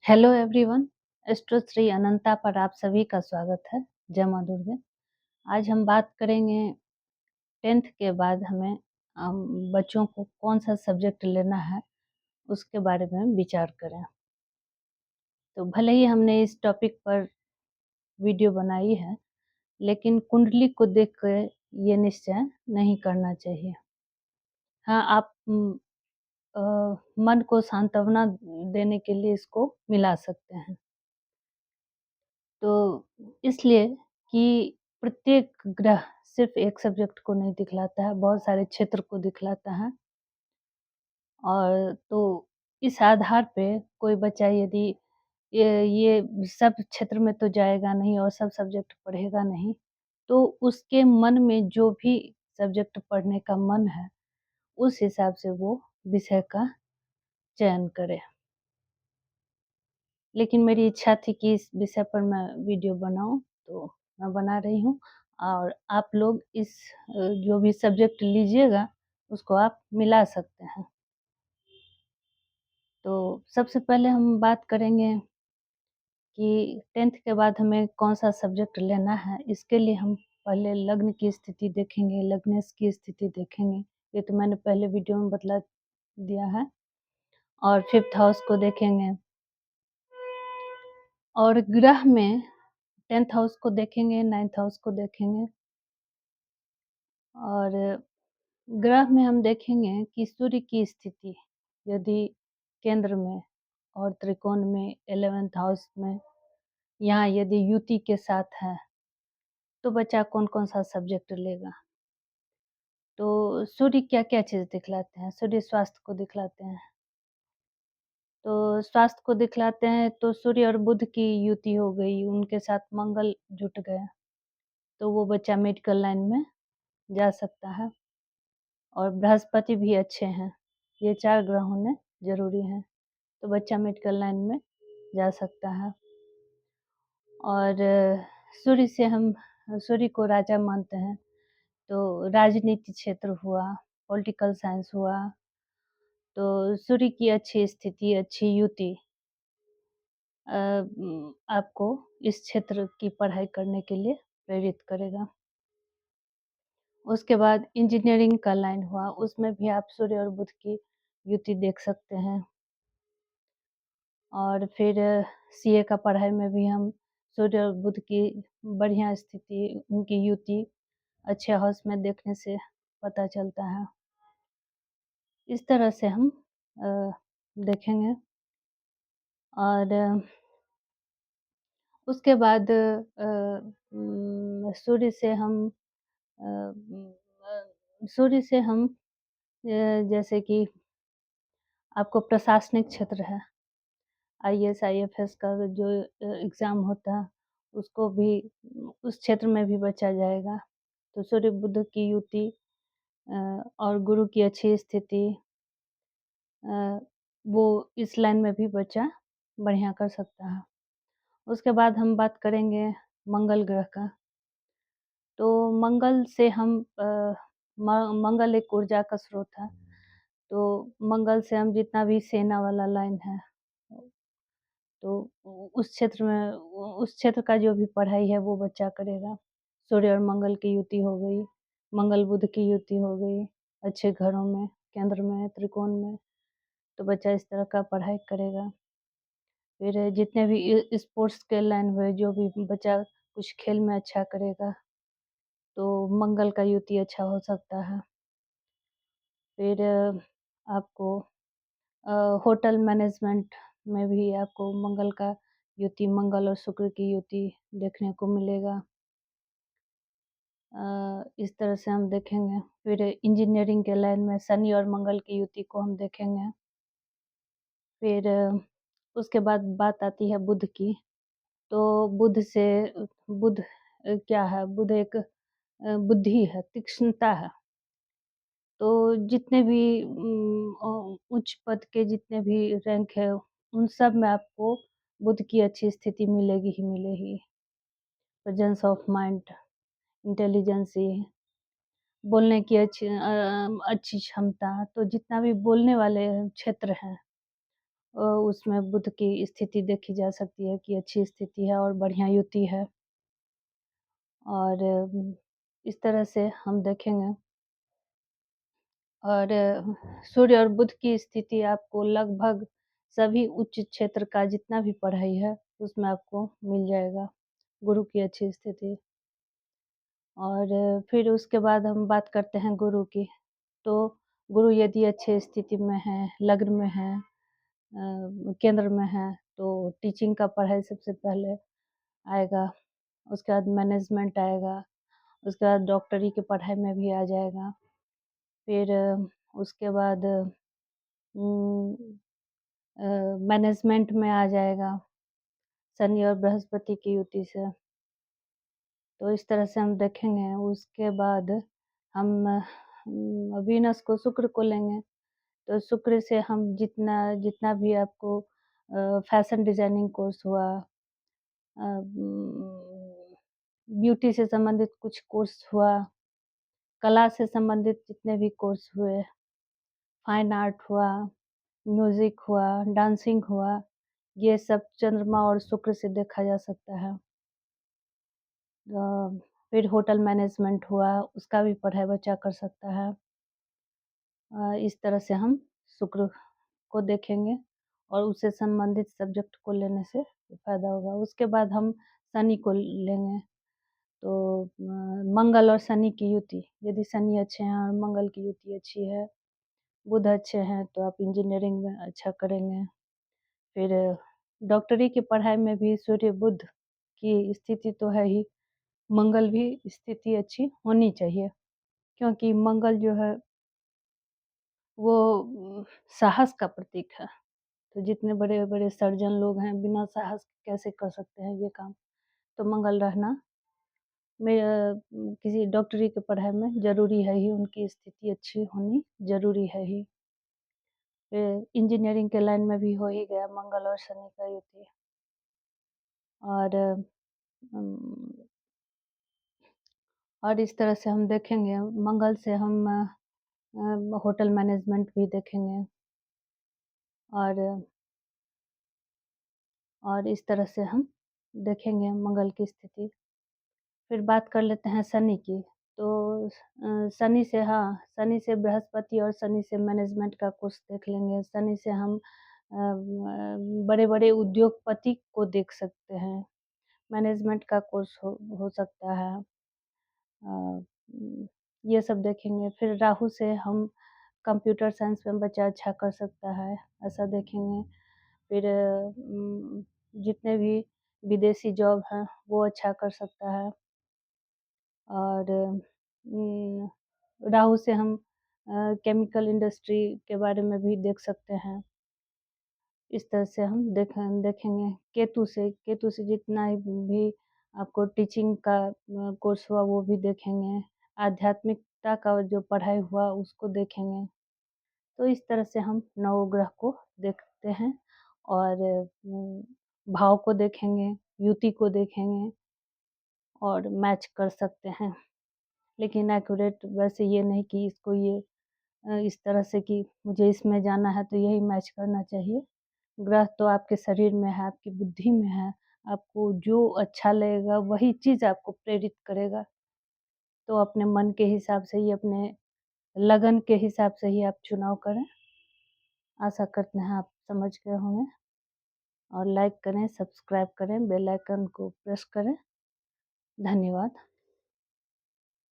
Hello everyone, astro Shri अनंता पर आप सभी का स्वागत है। जय माँ दुर्गे। आज हम बात करेंगे 10th के बाद हमें बच्चों को कौन सा सब्जेक्ट लेना है उसके बारे में विचार करें। तो भले ही हमने इस टॉपिक पर वीडियो बनाई है, लेकिन कुंडली को देख के ये निश्चय नहीं करना चाहिए। हाँ, आप अ, मन को सांत्वना देने के लिए इसको मिला सकते हैं। तो इसलिए कि प्रत्येक ग्रह सिर्फ़ एक सब्जेक्ट को नहीं दिखलाता है, बहुत सारे क्षेत्र को दिखलाता है। और तो इस आधार पे कोई बच्चा यदि ये सब क्षेत्र में तो जाएगा नहीं और सब सब्जेक्ट पढ़ेगा नहीं, तो उसके मन में जो भी सब्जेक्ट पढ़ने का मन है, उस हिसाब से वो विषय का चयन करे। लेकिन मेरी इच्छा थी कि इस विषय पर मैं वीडियो बनाऊँ, तो मैं बना रही हूँ। और आप लोग इस जो भी सब्जेक्ट लीजिएगा, उसको आप मिला सकते हैं। तो सबसे पहले हम बात करेंगे कि 10th के बाद हमें कौन-सा सब्जेक्ट लेना है। इसके लिए हम पहले लग्न की स्थिति देखेंगे, लग्नेश की स्थिति देखेंगे। ये तो मैंने पहले वीडियो में बतला दिया है। और 5th हाउस को देखेंगे। और ग्रह में 10th हाउस को देखेंगे, 9th हाउस को देखेंगे। और ग्रह में हम देखेंगे कि सूर्य की स्थिति यदि केंद्र में और त्रिकोण में 11th हाउस में, यहाँ यदि युति के साथ है, तो बच्चा कौन-कौन सा सब्जेक्ट लेगा। तो सूर्य क्या-क्या चीज़ दिखलाते हैं? सूर्य स्वास्थ्य को दिखलाते हैं। तो स्वास्थ्य को दिखलाते हैं तो सूर्य और बुध की युति हो गई, उनके साथ मंगल जुट गए, तो वो बच्चा मेडिकल लाइन में जा सकता है। और बृहस्पति भी अच्छे हैं, ये 4 ग्रह होने ज़रूरी हैं, तो बच्चा मेडिकल लाइन में जा सकता है। और सूर्य से हम सूर्य को राजा मानते हैं, तो राजनीति क्षेत्र हुआ, पॉलिटिकल साइंस हुआ, तो सूर्य की अच्छी स्थिति, अच्छी युति आपको इस क्षेत्र की पढ़ाई करने के लिए प्रेरित करेगा। उसके बाद इंजीनियरिंग का लाइन हुआ, उसमें भी आप सूर्य और बुध की युति देख सकते हैं। और फिर सीए का पढ़ाई में भी हम सूर्य और बुध की बढ़िया स्थिति, उनकी युति अच्छे हाउस में देखने से पता चलता है। इस तरह से हम देखेंगे। और उसके बाद अ, उम, सूर्य से हम जैसे कि आपको प्रशासनिक क्षेत्र है, आईएएस, आईएफएस का जो एग्ज़ाम होता है, उसको भी उस क्षेत्र में भी बच्चा जाएगा। तो सूर्य बुध की युति और गुरु की अच्छी स्थिति, अ, वो इस लाइन में भी बच्चा बढ़िया कर सकता है। उसके बाद हम बात करेंगे मंगल ग्रह का। तो मंगल से हम मंगल एक ऊर्जा का स्रोत है, तो मंगल से हम जितना भी सेना वाला लाइन है, तो उस क्षेत्र का जो भी पढ़ाई है वो बच्चा करेगा। सूर्य और मंगल की युति हो गई, मंगल बुध की युति हो गई, अच्छे घरों में, केंद्र में, त्रिकोण में, तो बच्चा इस तरह का पढ़ाई करेगा। फिर जितने भी स्पोर्ट्स के लाइन हुए, जो भी बच्चा कुछ खेल में अच्छा करेगा, तो मंगल का युति अच्छा हो सकता है। फिर आपको होटल मैनेजमेंट में भी आपको मंगल का युति, मंगल और शुक्र की युति देखने को मिलेगा। इस तरह से हम देखेंगे। फिर इंजीनियरिंग के लाइन में शनि और मंगल की युति को हम देखेंगे। फिर उसके बाद बात आती है बुध की। तो बुध क्या है? बुध एक बुद्धि है, तीक्ष्णता है। तो जितने भी उच्च पद के जितने भी रैंक है, उन सब में आपको बुध की अच्छी स्थिति मिलेगी ही मिलेगी। प्रेजेंस ऑफ माइंड, इंटेलिजेंसी, बोलने की अच्छी क्षमता, तो जितना भी बोलने वाले क्षेत्र हैं, उसमें बुध की स्थिति देखी जा सकती है कि अच्छी स्थिति है और बढ़िया युति है। और इस तरह से हम देखेंगे और सूर्य और बुध की स्थिति आपको लगभग सभी उच्च क्षेत्र का जितना भी पढ़ाई है, उसमें आपको मिल जाएगा, गुरु की अच्छी स्थिति। और फिर उसके बाद हम बात करते हैं गुरु की, तो गुरु यदि अच्छे स्थिति में है, लग्न में है, केंद्र में है, तो टीचिंग का पढ़ाई सबसे पहले आएगा, उसके बाद मैनेजमेंट आएगा, उसके बाद डॉक्टरी की पढ़ाई में भी आ जाएगा। फिर उसके बाद मैनेजमेंट में आ जाएगा, शनि और बृहस्पति की युति से। तो इस तरह से हम देखेंगे। उसके बाद हम वीनस को, शुक्र को लेंगे, तो शुक्र से हम जितना जितना भी आपको फैशन डिज़ाइनिंग कोर्स हुआ, ब्यूटी से संबंधित कुछ कोर्स हुआ, कला से संबंधित जितने भी कोर्स हुए, फाइन आर्ट हुआ, म्यूज़िक हुआ, डांसिंग हुआ, ये सब चंद्रमा और शुक्र से देखा जा सकता है। फिर होटल मैनेजमेंट हुआ, उसका भी पढ़ाई बच्चा कर सकता है। इस तरह से हम शुक्र को देखेंगे और उससे संबंधित सब्जेक्ट को लेने से फ़ायदा होगा। उसके बाद हम शनि को लेंगे, तो मंगल और शनि की युति, यदि शनि अच्छे हैं और मंगल की युति अच्छी है, बुध अच्छे हैं, तो आप इंजीनियरिंग में अच्छा करेंगे। फिर डॉक्टरी की पढ़ाई में भी सूर्य बुध की स्थिति तो है ही, मंगल भी स्थिति अच्छी होनी चाहिए, क्योंकि मंगल जो है वो साहस का प्रतीक है। तो जितने बड़े-बड़े सर्जन लोग हैं, बिना साहस के कैसे कर सकते हैं ये काम? तो मंगल रहना किसी डॉक्टरी की पढ़ाई में ज़रूरी है ही, उनकी स्थिति अच्छी होनी ज़रूरी है ही। इंजीनियरिंग के लाइन में भी हो ही गया मंगल और शनि का युति। और उम, और इस तरह से हम देखेंगे, मंगल से हम होटल मैनेजमेंट भी देखेंगे। और इस तरह से हम देखेंगे मंगल की स्थिति। फिर बात कर लेते हैं शनि की। तो शनि से, हाँ, शनि से बृहस्पति और शनि से मैनेजमेंट का कोर्स देख लेंगे। शनि से हम बड़े-बड़े उद्योगपति को देख सकते हैं। मैनेजमेंट का कोर्स हो सकता है। ये सब देखेंगे। फिर राहु से हम कंप्यूटर साइंस में बच्चा अच्छा कर सकता है, ऐसा देखेंगे। फिर जितने भी विदेशी जॉब हैं, वो अच्छा कर सकता है। और राहु से हम केमिकल इंडस्ट्री के बारे में भी देख सकते हैं। इस तरह से हम देखेंगे। केतु से जितना भी आपको टीचिंग का कोर्स हुआ वो भी देखेंगे। आध्यात्मिकता का जो पढ़ाई हुआ उसको देखेंगे। तो इस तरह से हम नवग्रह को देखते हैं और भाव को देखेंगे, युति को देखेंगे और मैच कर सकते हैं। लेकिन एक्यूरेट वैसे ये नहीं कि इसको ये इस तरह से कि मुझे इसमें जाना है तो यही मैच करना चाहिए। ग्रह तो आपके शरीर में है, आपकी बुद्धि में है, आपको जो अच्छा लगेगा वही चीज़ आपको प्रेरित करेगा। तो अपने मन के हिसाब से ही, अपने लगन के हिसाब से ही आप चुनाव करें। आशा करते हैं आप समझ गए होंगे। और लाइक करें, सब्सक्राइब करें, बेल आइकन को प्रेस करें। धन्यवाद।